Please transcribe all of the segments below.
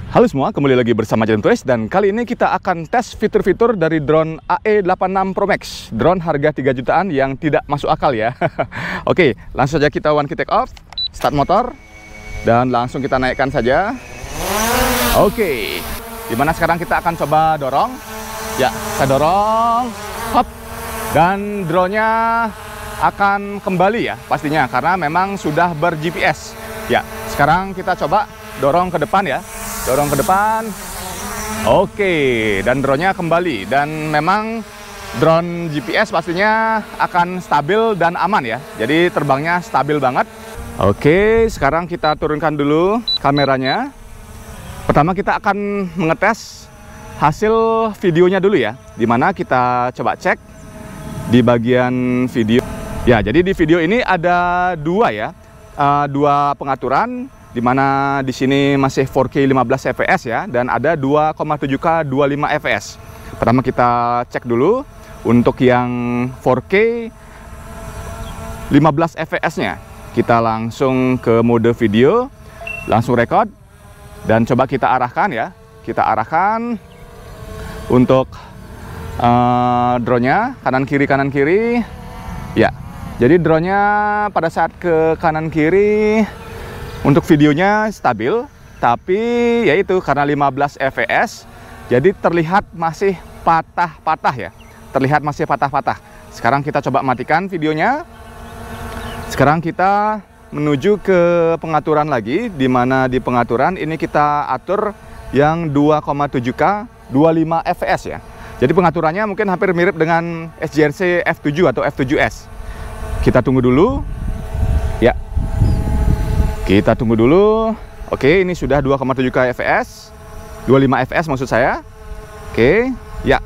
Halo semua, kembali lagi bersama Jalan Toys dan kali ini kita akan tes fitur-fitur dari drone AE86 Pro Max. Drone harga 3 jutaan yang tidak masuk akal ya. Oke, langsung saja kita one key take off, start motor dan langsung kita naikkan saja. Oke, dimana sekarang kita akan coba dorong. Ya, saya dorong, hop, dan drone-nya akan kembali ya pastinya karena memang sudah ber-GPS. Ya, sekarang kita coba dorong ke depan ya. Dorong ke depan. Oke, dan drone-nya kembali. Dan memang drone GPS pastinya akan stabil dan aman ya. Jadi terbangnya stabil banget. Oke, sekarang kita turunkan dulu kameranya. Pertama kita akan mengetes hasil videonya dulu ya. Dimana kita coba cek di bagian video. Ya, jadi di video ini ada dua ya. Dua pengaturan. Dimana di sini masih 4K 15 fps ya, dan ada 2,7K 25 fps. Pertama kita cek dulu untuk yang 4K 15 fps-nya. Kita langsung ke mode video, langsung record, dan coba kita arahkan ya. Kita arahkan untuk drone-nya kanan kiri. Ya, jadi drone-nya pada saat ke kanan kiri. Untuk videonya stabil, tapi yaitu karena 15 fps, jadi terlihat masih patah-patah ya. Terlihat masih patah-patah. Sekarang kita coba matikan videonya. Sekarang kita menuju ke pengaturan lagi, di mana di pengaturan ini kita atur yang 2,7K 25 fps ya. Jadi pengaturannya mungkin hampir mirip dengan SJRC F7 atau F7S. Kita tunggu dulu. Ya. Kita tunggu dulu. Oke, ini sudah 2,7K fps, 25 fps maksud saya. Oke, ya.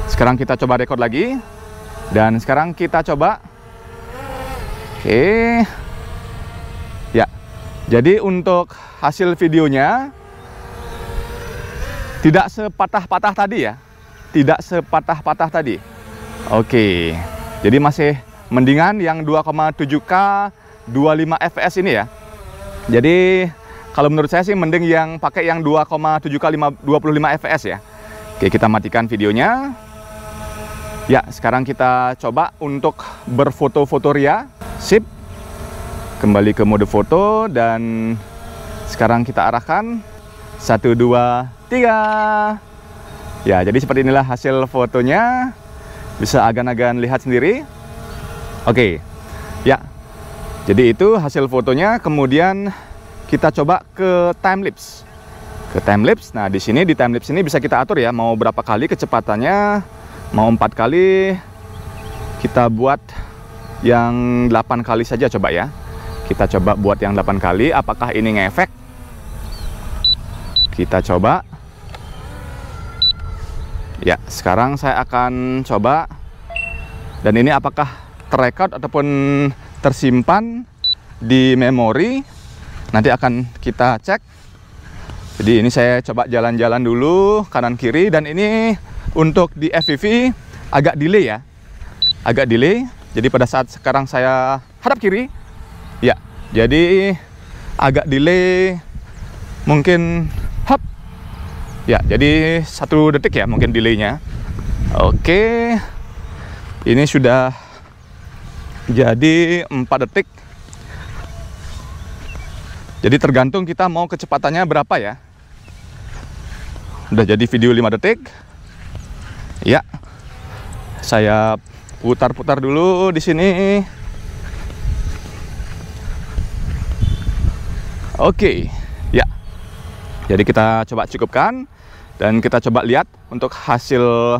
Sekarang kita coba record lagi. Dan sekarang kita coba. Oke. Ya. Jadi untuk hasil videonya tidak sepatah-patah tadi ya. Tidak sepatah-patah tadi. Oke. Jadi masih mendingan yang 2,7K 25 fps ini ya. Jadi kalau menurut saya sih mending yang pakai yang 2,7K 25 fps ya. Oke, kita matikan videonya. Ya, sekarang kita coba untuk berfoto-foto ria. Sip. Kembali ke mode foto dan sekarang kita arahkan 1, 2, 3. Ya, jadi seperti inilah hasil fotonya. Bisa agan-agan lihat sendiri. Oke. Ya. Jadi itu hasil fotonya, kemudian kita coba ke time lapse. Ke time lapse. Nah, di sini di time lapse ini bisa kita atur ya, mau berapa kali kecepatannya, mau 4 kali. Kita buat yang 8 kali saja coba ya. Kita coba buat yang 8 kali, apakah ini ngefek? Kita coba. Ya, sekarang saya akan coba. Dan ini apakah terrecord ataupun tersimpan di memori, nanti akan kita cek. Jadi ini saya coba jalan-jalan dulu kanan kiri, dan ini untuk di FPV agak delay ya, agak delay. Jadi pada saat sekarang saya hadap kiri, ya, jadi agak delay, mungkin hop, ya, jadi 1 detik ya mungkin delaynya. Oke, ini sudah jadi 4 detik. Jadi tergantung kita mau kecepatannya berapa ya. Udah jadi video 5 detik. Ya. Saya putar-putar dulu di sini. Oke. Ya. Jadi kita coba cukupkan dan kita coba lihat untuk hasil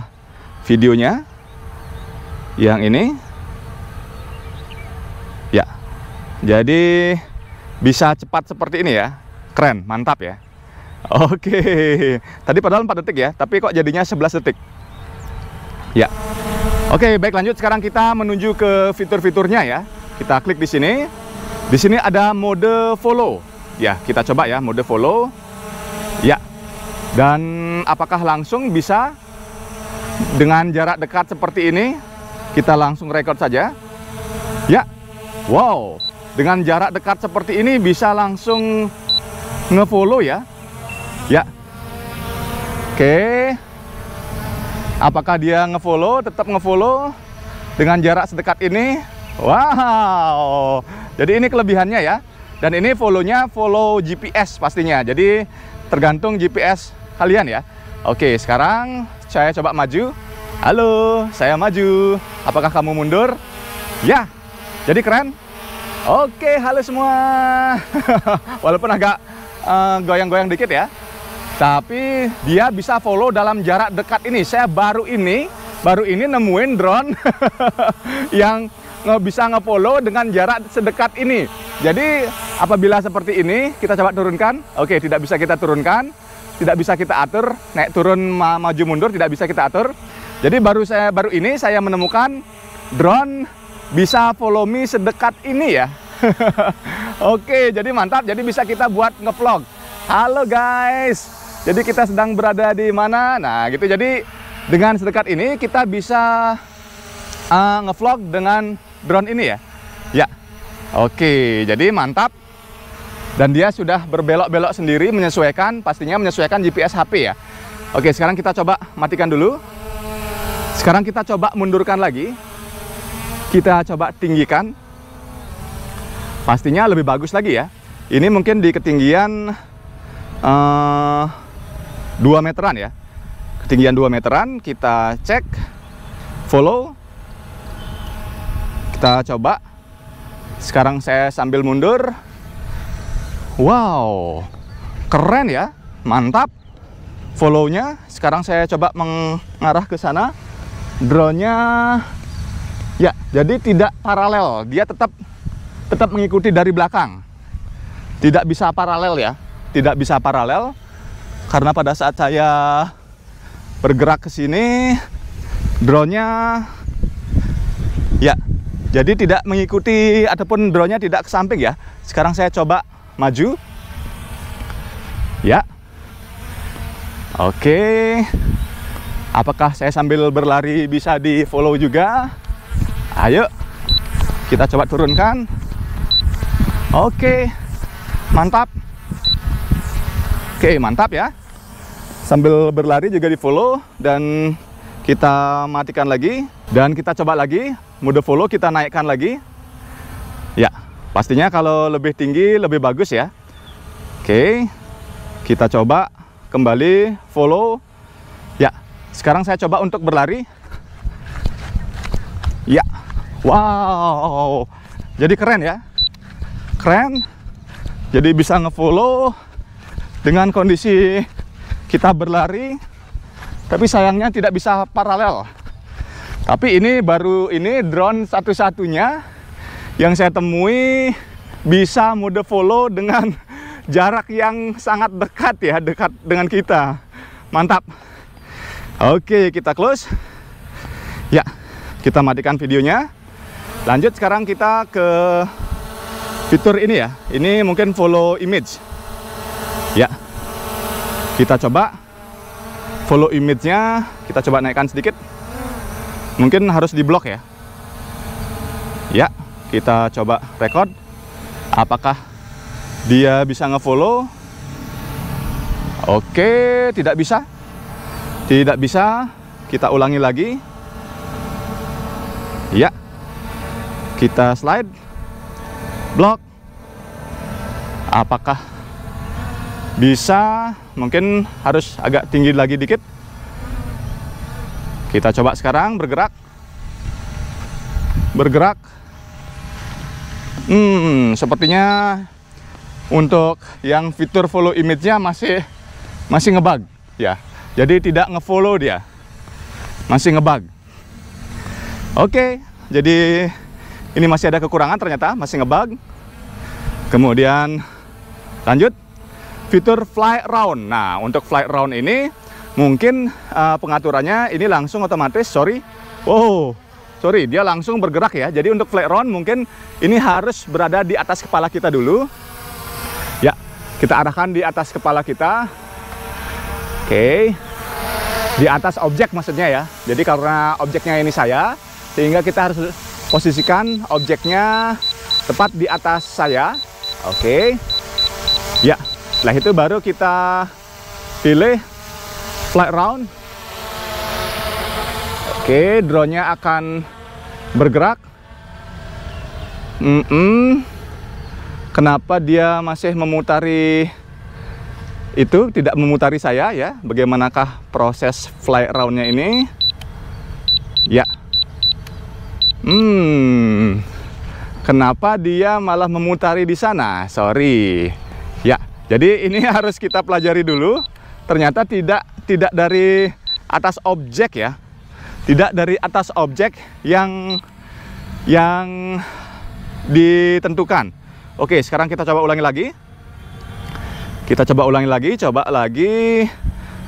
videonya yang ini. Ya, jadi bisa cepat seperti ini ya. Keren, mantap ya. Oke, tadi padahal 4 detik ya, tapi kok jadinya 11 detik. Ya. Oke, baik, lanjut. Sekarang kita menuju ke fitur-fiturnya ya. Kita klik di sini. Di sini ada mode follow. Ya, kita coba ya mode follow. Ya. Dan apakah langsung bisa dengan jarak dekat seperti ini? Kita langsung record saja. Ya. Wow, dengan jarak dekat seperti ini bisa langsung nge-follow ya. Ya. Oke. Apakah dia ngefollow? Tetap ngefollow dengan jarak sedekat ini. Wow. Jadi ini kelebihannya ya. Dan ini follow-nya follow GPS pastinya. Jadi tergantung GPS kalian ya. Oke, sekarang saya coba maju. Halo, saya maju. Apakah kamu mundur? Ya. Jadi keren. Oke, halo semua. Walaupun agak goyang-goyang dikit ya. Tapi dia bisa follow dalam jarak dekat ini. Saya baru ini nemuin drone yang bisa nge-follow dengan jarak sedekat ini. Jadi apabila seperti ini, kita coba turunkan. Oke, tidak bisa kita turunkan, tidak bisa kita atur, naik turun maju mundur tidak bisa kita atur. Jadi baru ini saya menemukan drone bisa follow me sedekat ini ya. Oke, jadi mantap. Jadi bisa kita buat nge-vlog. Halo guys. Jadi kita sedang berada di mana? Nah, gitu. Jadi dengan sedekat ini kita bisa nge-vlog dengan drone ini ya. Ya. Oke, jadi mantap. Dan dia sudah berbelok-belok sendiri, pastinya menyesuaikan GPS HP ya. Oke, sekarang kita coba matikan dulu. Sekarang kita coba mundurkan lagi. Kita coba tinggikan. Pastinya lebih bagus lagi ya. Ini mungkin di ketinggian 2 meteran ya. Ketinggian 2 meteran, kita cek, follow. Kita coba. Sekarang saya sambil mundur. Wow, keren ya, mantap. Follow-nya. Sekarang saya coba mengarah ke sana. Drone-nya, ya, jadi tidak paralel. Dia tetap mengikuti dari belakang. Tidak bisa paralel ya, tidak bisa paralel. Karena pada saat saya bergerak ke sini, drone-nya, ya, jadi tidak mengikuti ataupun drone-nya tidak ke samping ya. Sekarang saya coba maju. Ya. Oke. Apakah saya sambil berlari bisa di-follow juga? Ayo. Kita coba turunkan. Oke. Mantap. Oke, mantap ya. Sambil berlari juga di-follow dan kita matikan lagi dan kita coba lagi. Mode follow kita naikkan lagi. Ya, pastinya kalau lebih tinggi lebih bagus ya. Oke. Kita coba kembali follow. Ya, sekarang saya coba untuk berlari. Ya. Wow. Jadi keren ya. Keren. Jadi bisa ngefollow dengan kondisi kita berlari. Tapi sayangnya tidak bisa paralel. Tapi ini drone satu-satunya yang saya temui bisa mode follow dengan jarak yang sangat dekat ya, dekat dengan kita. Mantap. Oke, kita close. Ya, kita matikan videonya. Lanjut sekarang kita ke fitur ini ya. Ini mungkin follow image. Ya. Kita coba follow image-nya, kita coba naikkan sedikit. Mungkin harus di-block ya. Ya, kita coba record. Apakah dia bisa nge-follow? Oke, tidak bisa. Tidak bisa. Kita ulangi lagi. Ya. Kita slide. Block. Apakah bisa? Mungkin harus agak tinggi lagi dikit. Kita coba sekarang bergerak. Bergerak. Sepertinya untuk yang fitur follow image-nya masih ngebug ya. Jadi tidak ngefollow dia. Masih ngebug. Oke, jadi ini masih ada kekurangan ternyata, masih ngebug. Kemudian lanjut fitur fly round. Nah, untuk fly round ini mungkin pengaturannya ini langsung otomatis, sorry, dia langsung bergerak ya. Jadi untuk fly round mungkin ini harus berada di atas kepala kita dulu. Ya, kita arahkan di atas kepala kita. Oke. Di atas objek maksudnya ya. Jadi karena objeknya ini saya, sehingga kita harus posisikan objeknya tepat di atas saya. Oke. Ya, setelah itu baru kita pilih fly around. Oke, drone-nya akan bergerak. Kenapa dia masih memutari itu, tidak memutari saya ya? Bagaimanakah proses fly around-nya ini? Ya. Kenapa dia malah memutari di sana? Sorry. Ya, jadi ini harus kita pelajari dulu. Ternyata tidak dari atas objek ya. Tidak dari atas objek yang ditentukan. Oke, sekarang kita coba ulangi lagi. Coba lagi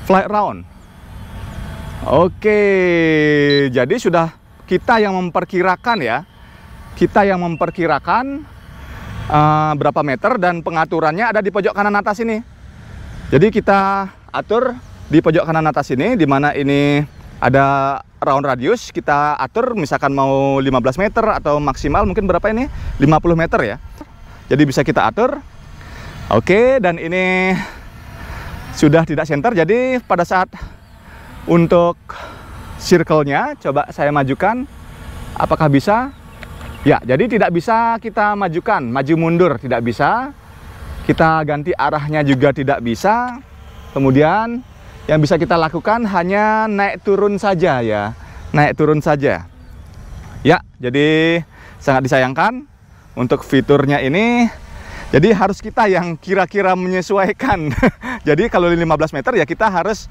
fly around. Oke, jadi sudah kita yang memperkirakan ya. Kita yang memperkirakan berapa meter, dan pengaturannya ada di pojok kanan atas ini. Jadi kita atur di pojok kanan atas ini, di mana ini ada round radius. Kita atur misalkan mau 15 meter atau maksimal mungkin berapa ini? 50 meter ya. Jadi bisa kita atur. Oke, dan ini sudah tidak center. Jadi pada saat untuk circle-nya coba saya majukan. Apakah bisa? Ya, jadi tidak bisa kita majukan, maju mundur tidak bisa. Kita ganti arahnya juga tidak bisa. Kemudian yang bisa kita lakukan hanya naik turun saja ya. Naik turun saja. Ya, jadi sangat disayangkan untuk fiturnya ini. Jadi harus kita yang kira-kira menyesuaikan. Jadi kalau 15 meter ya kita harus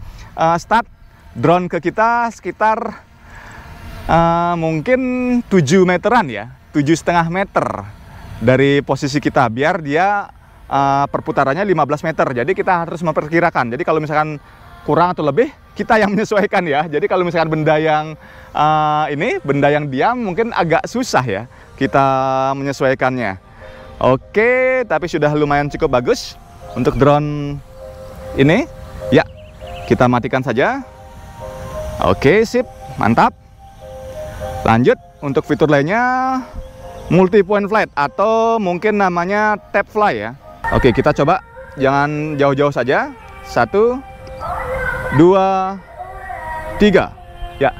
start drone ke kita sekitar mungkin 7 meteran ya. 7,5 meter dari posisi kita, biar dia perputarannya 15 meter. Jadi kita harus memperkirakan. Jadi kalau misalkan kurang atau lebih, kita yang menyesuaikan ya. Jadi kalau misalkan benda yang benda yang diam mungkin agak susah ya kita menyesuaikannya. Oke, tapi sudah lumayan cukup bagus untuk drone ini. Ya, kita matikan saja. Oke, sip, mantap. Lanjut untuk fitur lainnya, multi point flight atau mungkin namanya tap fly ya. Oke, kita coba jangan jauh-jauh saja. 1, 2, 3. Ya,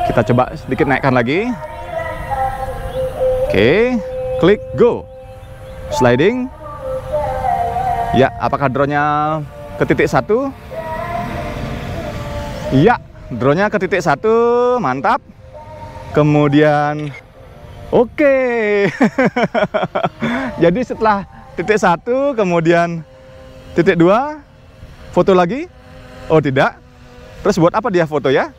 kita coba sedikit naikkan lagi. Oke, klik go. Sliding. Ya, apakah drone-nya ke titik 1? Ya, drone-nya ke titik 1, mantap. Kemudian oke. Jadi setelah titik 1, kemudian titik 2, foto lagi. Oh tidak. Terus buat apa dia foto ya?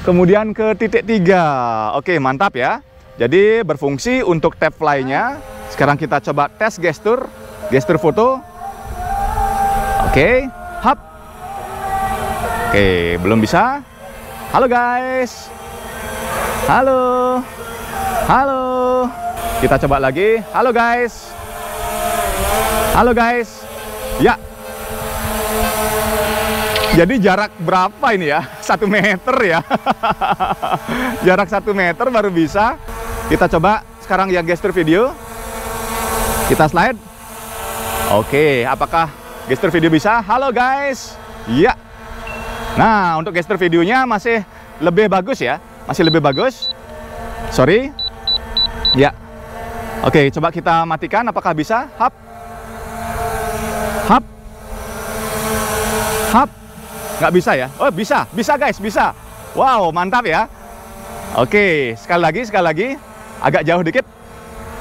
Kemudian ke titik 3. Oke, mantap ya. Jadi berfungsi untuk tap fly-nya. Sekarang kita coba tes gestur foto. Oke, hap. Oke, belum bisa. Halo guys. Halo. Halo. Kita coba lagi. Halo guys. Halo guys. Ya. Jadi jarak berapa ini ya? 1 meter ya. Jarak 1 meter baru bisa. Kita coba sekarang yang gestur video. Kita slide. Oke, apakah gestur video bisa? Halo guys. Ya. Nah, untuk gestur videonya masih lebih bagus ya. Masih lebih bagus. Sorry. Ya. Oke, coba kita matikan. Apakah bisa? Hap. Hap. Hap. Nggak bisa ya? Oh, bisa. Bisa guys, bisa. Wow, mantap ya. Oke, sekali lagi. Agak jauh dikit.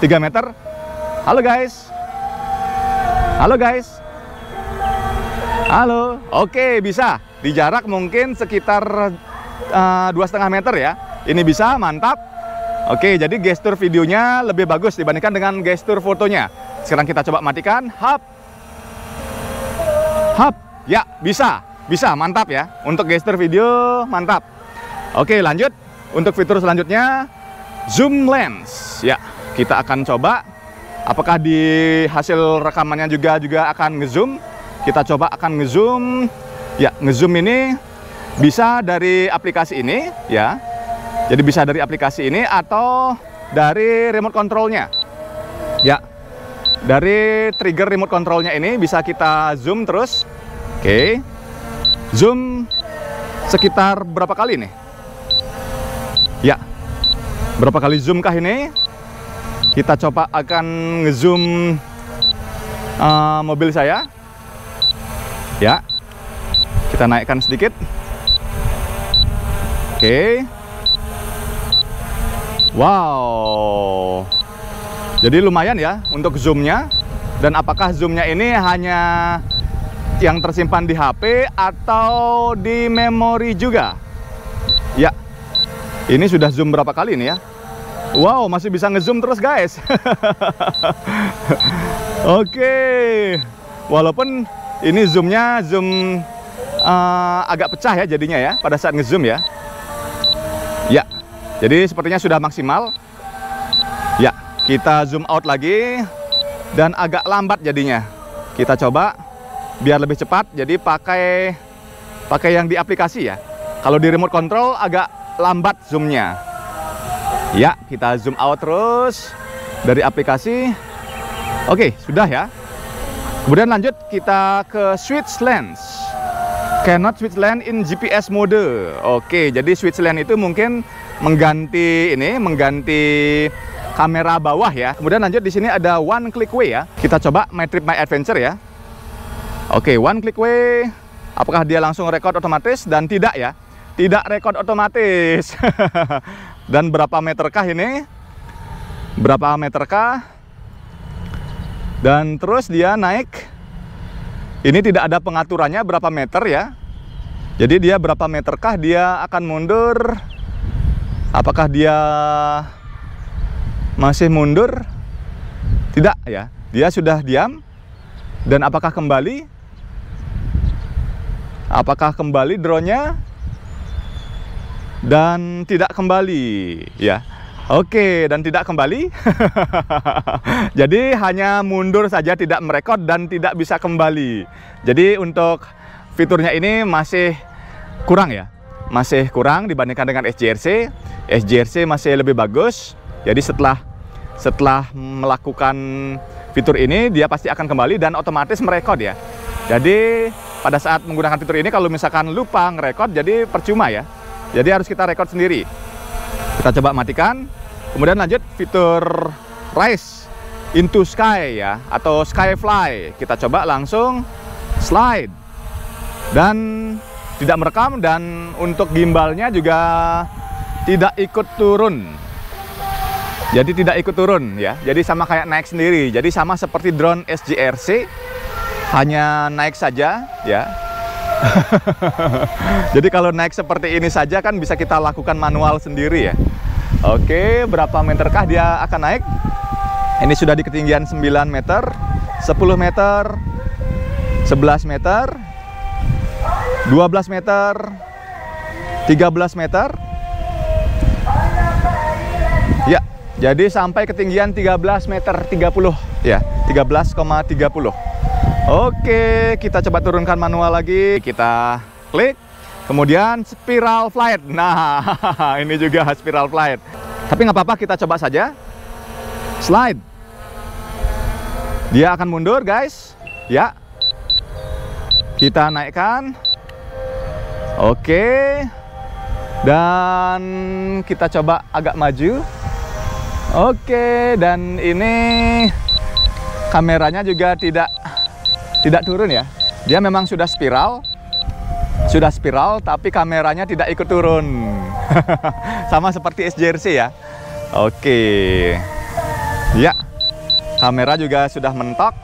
3 meter. Halo guys. Halo guys. Halo. Oke, bisa. Di jarak mungkin sekitar 2,5 meter ya. Ini bisa, mantap. Oke, jadi gestur videonya lebih bagus dibandingkan dengan gestur fotonya. Sekarang kita coba matikan. Hap. Hap. Ya, bisa. Bisa, mantap ya. Untuk gestur video, mantap. Oke, lanjut. Untuk fitur selanjutnya, zoom lens. Ya, kita akan coba. Apakah di hasil rekamannya juga akan ngezoom? Kita coba akan ngezoom. Ya, ngezoom ini bisa dari aplikasi ini ya. Jadi bisa dari aplikasi ini atau dari remote controlnya. Ya, dari trigger remote controlnya ini bisa kita zoom terus. Oke, Zoom sekitar berapa kali nih? Ya, berapa kali zoom kah ini? Kita coba akan ngezoom mobil saya. Ya, kita naikkan sedikit. Oke. Wow. Jadi lumayan ya untuk zoomnya. Dan apakah zoomnya ini hanya yang tersimpan di HP atau di memori juga? Ya, ini sudah zoom berapa kali nih ya? Wow, masih bisa ngezoom terus guys. Oke. Walaupun ini zoomnya zoom agak pecah ya jadinya ya pada saat ngezoom ya. Ya, jadi sepertinya sudah maksimal. Ya, kita zoom out lagi dan agak lambat jadinya. Kita coba biar lebih cepat. Jadi pakai yang di aplikasi ya. Kalau di remote control agak lambat zoomnya. Ya, kita zoom out terus dari aplikasi. Oke, sudah ya. Kemudian lanjut kita ke switch lens. Cannot switch lens in GPS mode. Oke, jadi switch lens itu mungkin mengganti kamera bawah ya. Kemudian lanjut di sini ada one click way ya. Kita coba My Trip My Adventure ya. Oke, one click way. Apakah dia langsung record otomatis? Dan tidak ya. Tidak record otomatis. Dan berapa meterkah ini? Berapa meterkah? Dan terus dia naik. Ini tidak ada pengaturannya berapa meter ya. Jadi dia berapa meterkah dia akan mundur. Apakah dia masih mundur? Tidak ya. Dia sudah diam. Dan apakah kembali? Apakah kembali drone-nya? Dan tidak kembali ya. Oke, dan tidak kembali. Jadi hanya mundur saja, tidak merekod dan tidak bisa kembali. Jadi untuk fiturnya ini masih kurang ya. Masih kurang dibandingkan dengan SJRC. SJRC masih lebih bagus. Jadi setelah melakukan fitur ini, dia pasti akan kembali dan otomatis merekod ya. Jadi pada saat menggunakan fitur ini, kalau misalkan lupa ngerekod, jadi percuma ya. Jadi harus kita rekod sendiri. Kita coba matikan. Kemudian lanjut fitur Rise into Sky ya, atau Skyfly. Kita coba langsung slide. Dan tidak merekam, dan untuk gimbalnya juga tidak ikut turun. Jadi tidak ikut turun ya. Jadi sama kayak naik sendiri. Jadi sama seperti drone SJRC, hanya naik saja ya. Jadi kalau naik seperti ini saja kan bisa kita lakukan manual sendiri ya. Oke, berapa meterkah dia akan naik? Ini sudah di ketinggian 9 meter, 10 meter, 11 meter, 12 meter, 13 meter. Ya, jadi sampai ketinggian 13 meter 30 ya, 13,30. Oke, kita coba turunkan manual lagi. Kita klik, kemudian spiral flight. Nah, ini juga spiral flight. Tapi nggak apa-apa, kita coba saja. Slide. Dia akan mundur, guys. Ya. Kita naikkan. Oke. Dan kita coba agak maju. Oke, dan ini kameranya juga tidak turun ya. Dia memang sudah spiral, tapi kameranya tidak ikut turun. Sama seperti SJRC ya. Oke. Ya, kamera juga sudah mentok.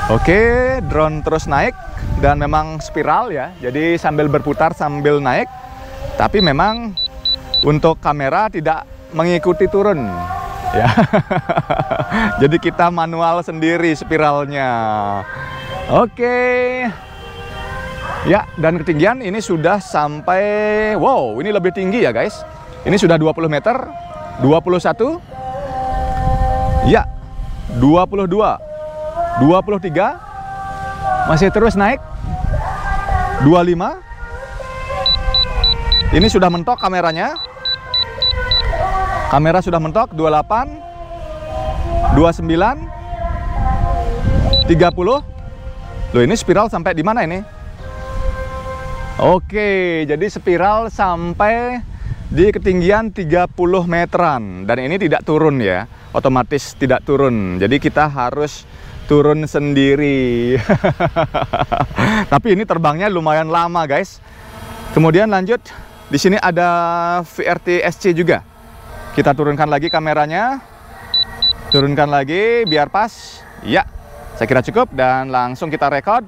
Oke, drone terus naik dan memang spiral ya. Jadi sambil berputar sambil naik. Tapi memang untuk kamera tidak mengikuti turun. Ya. Jadi kita manual sendiri spiralnya. Oke. Ya, dan ketinggian ini sudah sampai, wow, ini lebih tinggi ya guys. Ini sudah 20 meter, 21. Ya, 22, 23. Masih terus naik. 25. Ini sudah mentok kameranya. Kamera sudah mentok. 28, 29, 30. Loh, ini spiral sampai di mana ini? Oke, jadi spiral sampai di ketinggian 30 meteran. Dan ini tidak turun ya, otomatis tidak turun. Jadi kita harus turun sendiri. Tapi ini terbangnya lumayan lama guys. Kemudian lanjut, di sini ada VRT SC juga. Kita turunkan lagi kameranya. Turunkan lagi biar pas. Ya, saya kira cukup dan langsung kita record.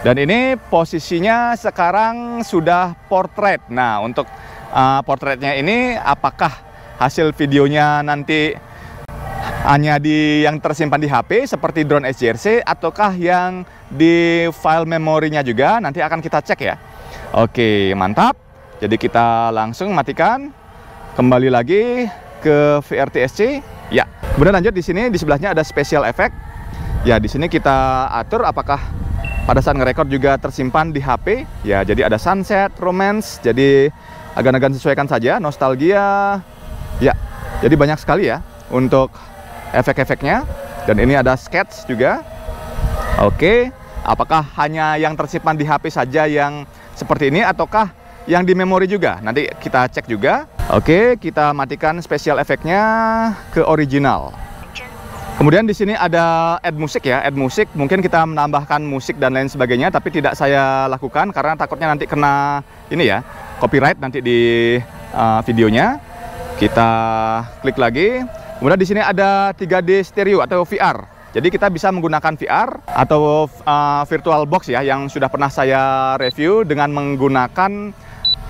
Dan ini posisinya sekarang sudah portrait. Nah, untuk portraitnya ini apakah hasil videonya nanti hanya yang tersimpan di HP seperti drone SJRC ataukah yang di file memorinya juga, nanti akan kita cek ya. Oke, mantap. Jadi kita langsung matikan. Kembali lagi ke VRT-SC. Ya. Kemudian lanjut di sini di sebelahnya ada special effect. Ya, di sini kita atur apakah pada saat ngerekord juga tersimpan di HP. Ya, jadi ada sunset, romance. Jadi agan-agan sesuaikan saja, nostalgia. Ya, jadi banyak sekali ya untuk efek-efeknya. Dan ini ada sketch juga. Oke, apakah hanya yang tersimpan di HP saja yang seperti ini ataukah yang di memori juga? Nanti kita cek juga. Oke, kita matikan special efeknya ke original. Kemudian di sini ada add musik ya, add musik. Mungkin kita menambahkan musik dan lain sebagainya, tapi tidak saya lakukan karena takutnya nanti kena ini ya, copyright nanti di videonya. Kita klik lagi. Kemudian di sini ada 3D stereo atau VR. Jadi kita bisa menggunakan VR atau virtual box ya, yang sudah pernah saya review dengan menggunakan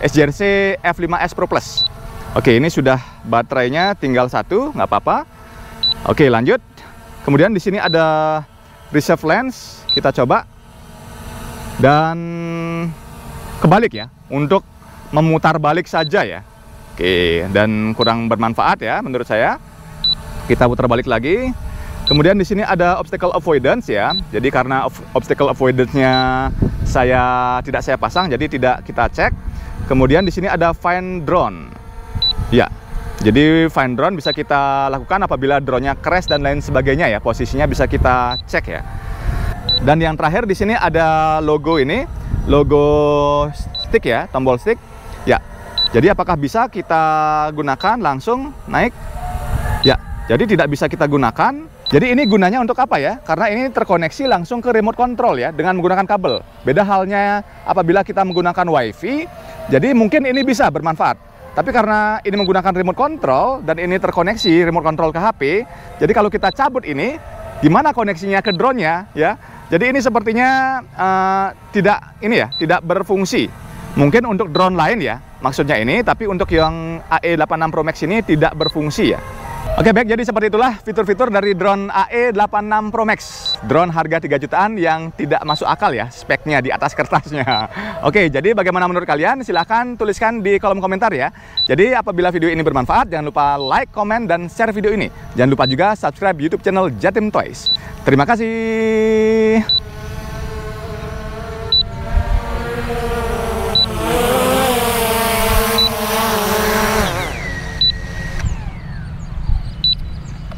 SJRC F5S Pro Plus. Oke, ini sudah baterainya tinggal 1, nggak apa-apa. Oke, lanjut. Kemudian di sini ada reserve lens, kita coba. Dan kebalik ya, untuk memutar balik saja ya. Oke, dan kurang bermanfaat ya menurut saya. Kita putar balik lagi. Kemudian di sini ada obstacle avoidance ya. Jadi karena obstacle avoidance-nya tidak saya pasang, jadi tidak kita cek. Kemudian di sini ada find drone. Ya. Jadi find drone bisa kita lakukan apabila drone-nya crash dan lain sebagainya ya. Posisinya bisa kita cek ya. Dan yang terakhir di sini ada logo ini, logo stick ya, tombol stick. Ya. Jadi apakah bisa kita gunakan langsung naik? Ya. Jadi tidak bisa kita gunakan. Jadi ini gunanya untuk apa ya? Karena ini terkoneksi langsung ke remote control ya dengan menggunakan kabel. Beda halnya apabila kita menggunakan WiFi. Jadi mungkin ini bisa bermanfaat. Tapi karena ini menggunakan remote control dan ini terkoneksi remote control ke HP, jadi kalau kita cabut ini, gimana koneksinya ke drone-nya ya? Jadi ini sepertinya tidak berfungsi. Mungkin untuk drone lain ya, maksudnya ini, tapi untuk yang AE86 Pro Max ini tidak berfungsi ya. Oke baik, jadi seperti itulah fitur-fitur dari drone AE86 Pro Max. Drone harga 3 jutaan yang tidak masuk akal ya speknya di atas kertasnya. Oke, jadi bagaimana menurut kalian? Silahkan tuliskan di kolom komentar ya. Jadi apabila video ini bermanfaat, jangan lupa like, komen, dan share video ini. Jangan lupa juga subscribe YouTube channel Jatim Toys. Terima kasih.